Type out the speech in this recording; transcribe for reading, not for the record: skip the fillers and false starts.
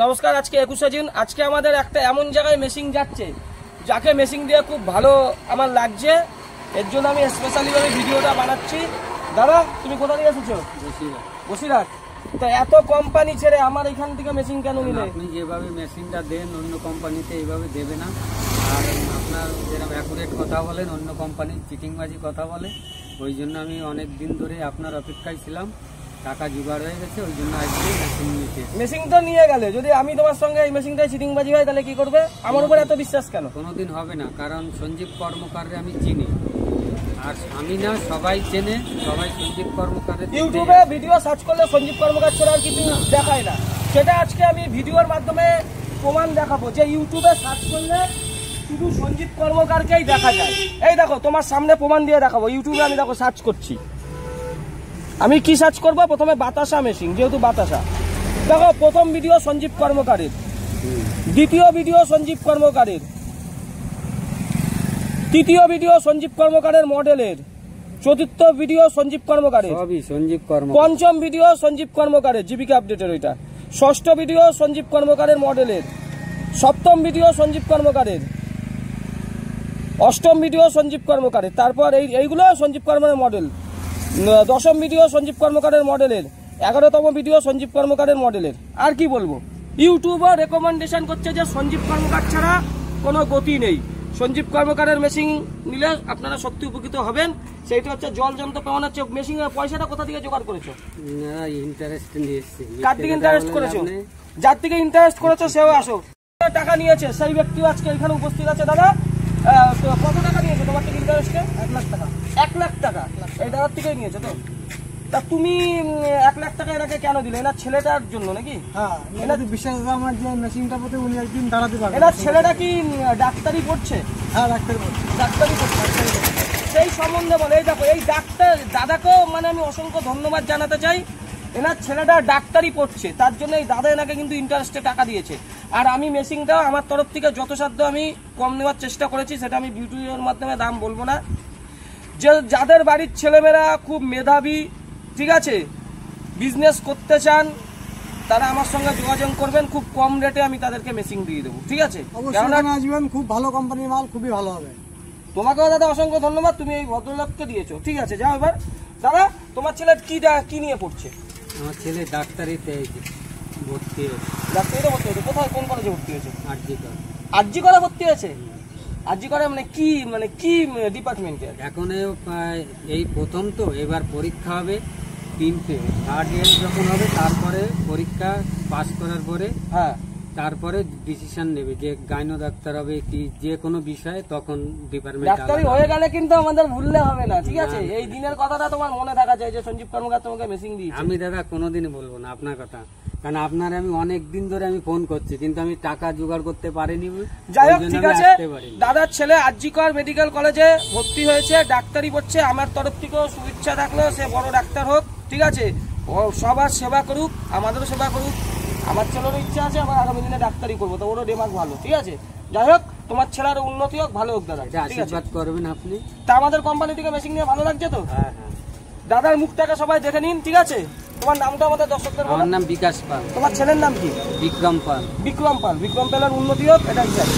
নমস্কার। আজকে 21শে জুন। আজকে আমাদের একটা এমন জায়গায় মেশিন যাচ্ছে, যাকে মেশিন দিয়ে খুব ভালো আমার লাগছে। এর জন্য আমি স্পেশালিভাবে ভিডিওটা বানাচ্ছি। দাদা, তুমি কোথা থেকে এসেছো? বসিরহাট। তো এত কোম্পানি ছেড়ে আমার এখান থেকে মেশিন কেন নিলে? আপনি যেভাবে মেশিনটা দেন অন্য কোম্পানিতে এইভাবে দেবে না। আর আপনার যেরকম অ্যাকুরেট কথা বলেন, অন্য কোম্পানির চিটিংবাজি কথা বলে। ওই জন্য আমি অনেক দিন ধরে আপনার অপেক্ষায় ছিলাম, টাকা জোগাড় হয়ে গেছে, ওই জন্য আজকে মেশিন নিতে। মেশিন তো নিয়ে গেলে, যদি আমি তোমার সঙ্গে এই মেশিনটাই চিটিংবাজি হয় তাহলে কি করবে? আমার উপর এত বিশ্বাস কেন? কোনোদিন হবে না, কারণ সঞ্জীব কর্মকারকে আমি চিনি। আর আমি না, সবাই চেনে, সবাই সঞ্জীব কর্মকারের। ইউটিউবে ভিডিও সার্চ করলে সঞ্জীব কর্মকার ছাড়া আর কিছু দেখায় না। সেটা আজকে আমি ভিডিওর মাধ্যমে প্রমাণ দেখাবো যে ইউটিউবে সার্চ করলে শুধু সঞ্জীব কর্মকারকেই দেখা যায়। এই দেখো, তোমার সামনে প্রমাণ দিয়ে দেখাবো। ইউটিউবে আমি দেখো সার্চ করছি। আমি কি সার্চ করবো? প্রথমে বাতাসা মেশিন, যেহেতু বাতাসা। দেখো, প্রথম ভিডিও সঞ্জীব কর্মকারের, দ্বিতীয় ভিডিও সঞ্জীব কর্মকারের, তৃতীয় ভিডিও সঞ্জীব কর্মকারের মডেলের, চতুর্থ ভিডিও সঞ্জীব কর্মকারের, পঞ্চম ভিডিও সঞ্জীব কর্মকারের জীবিকা আপডেটের ওইটা, ষষ্ঠ ভিডিও সঞ্জীব কর্মকারের মডেলের, সপ্তম ভিডিও সঞ্জীব কর্মকারের, অষ্টম ভিডিও সঞ্জীব কর্মকারের, তারপর এইগুলো সঞ্জীব কর্মকারের মডেল, দশম ভিডিও সঞ্জীব কর্মকারের মডেলের, 11তম ভিডিও সঞ্জীব কর্মকারের মডেলের। আর কি বলবো, ইউটিউবার রেকমেন্ডেশন করছে যে সঞ্জীব কর্মকার ছাড়া কোনো গতি নেই। সঞ্জীব কর্মকারের মেশিন নিলে আপনারা সত্যি উপকৃত হবেন। সেইটা হচ্ছে জল যন্ত্র পাওয়া যাচ্ছে। মেশিনের পয়সাটা কোথা থেকে জোগাড় করেছো? কার থেকে ইন্টারেস্ট করেছো? যার থেকে ইন্টারেস্ট করেছো সেও আসো। টাকা নিয়েছে সেই ব্যক্তিও আজকে এখানে উপস্থিত আছে। দাদা, কত টাকা নিয়েছো তোমার থেকে ইন্টারেস্টে? 1 লাখ টাকা। 1 লাখ টাকা এই দাদার থেকেই নিয়েছো তো? তা তুমি 1 লাখ টাকা এনাকে কেন দিলে? এনার ছেলেটার জন্য নাকি? হ্যাঁ, এনার বিশ্বাস আমার যে মেশিনটা প্রতি উনি একদিন দাঁড়াতে পারবেন। এনার ছেলেটা কি ডাক্তারি পড়ছে? হ্যাঁ, ডাক্তারি পড়ছে। ডাক্তারি পড়ছে। সেই সম্বন্ধে বলে, এই দেখো, এই ডাক্তার দাদাকেও মানে আমি অসংখ্য ধন্যবাদ জানাতে চাই। এনার ছেলেটা ডাক্তারি পড়ছে, তার জন্য এই দাদা এনাকে কিন্তু ইন্টারেস্টে টাকা দিয়েছে। আর আমি মেশিনটা আমার তরফ থেকে যথাসাধ্য আমি কম নেওয়ার চেষ্টা করেছি, সেটা আমি ভিডিওর মাধ্যমে দাম বলবো না। যে যাদের বাড়ির ছেলেমেয়েরা খুব মেধাবী, ঠিক আছে, বিজনেস করতে চান, তারা আমার সঙ্গে যোগাযোগ করবেন। খুব কম রেটে আমি তাদেরকে মেশিন দিয়ে দেবো, ঠিক আছে? আসবেন, খুব ভালো কোম্পানির মাল, খুবই ভালো হবে। তোমাকেও দাদা অসংখ্য ধন্যবাদ, তুমি এই ভদ্রলোককে দিয়েছো, ঠিক আছে? যাও এবার। দাদা, তোমার ছেলে কি নিয়ে পড়ছে? আমার ছেলে ডাক্তারিতে ভর্তি হয়েছে। ডাক্তারিতে ভর্তি হয়েছে? কোথায়, কোন কলেজে ভর্তি হয়েছে? আরজি করে ভর্তি হয়েছে? আরজি করে মানে কি ডিপার্টমেন্টে? এখন এই প্রথম তো, এবার পরীক্ষা হবে 3টে। থার্ড ইয়ার যখন হবে তারপরে পরীক্ষা পাস করার পরে তারপরে ডিসিশন নেবে যে গাইনো ডাক্তার হবে কি যে কোনো বিষয়ে, তখন ডিপার্টমেন্ট। ডাক্তারি হয়ে গেলে কিন্তু আমাদের ভুললে হবে না, ঠিক আছে? এই দিনের কথাটা তোমার মনে থাকা চাই যে সঞ্জীব কর্মকার তোমাকে মেশিন দিয়েছে। আমি দাদা কোনোদিনই বলবো না আপনার কথা, কারণ আপনার আমি অনেক দিন ধরে আমি ফোন করছি, কিন্তু আমি টাকা জোগাড় করতে পারিনি। যাই হোক, ঠিক আছে। দাদার ছেলে আরজিকর মেডিকেল কলেজে ভর্তি হয়েছে, ডাক্তারি পড়ছে। আমার তরফ থেকেও শুভেচ্ছা থাকলো, সে বড় ডাক্তার হোক, ঠিক আছে? ও সবার সেবা করুক, আমাদেরও সেবা করুক। আমার ছেলেরও ইচ্ছা আছে আমার আগামী দিনে ডাক্তারি করবো, তো ওরও দিমাগ ভালো, ঠিক আছে? যাই হোক, তোমার ছেলের উন্নতি হোক, ভালো হোক দাদা, ঠিক আছে? করবেন আপনি। তা আমাদের কোম্পানি থেকে মেশিন নিয়ে ভালো লাগছে তো? হ্যাঁ। দাদার মুখটাকে সবাই দেখে নিন, ঠিক আছে? তোমার নামটা আমাদের দর্শকদের বলো। আমার নাম বিকাশ পাল। তোমার ছেলের নাম কি? বিক্রম পাল। বিক্রম পালের উন্নতি হোক, এটাই চাই।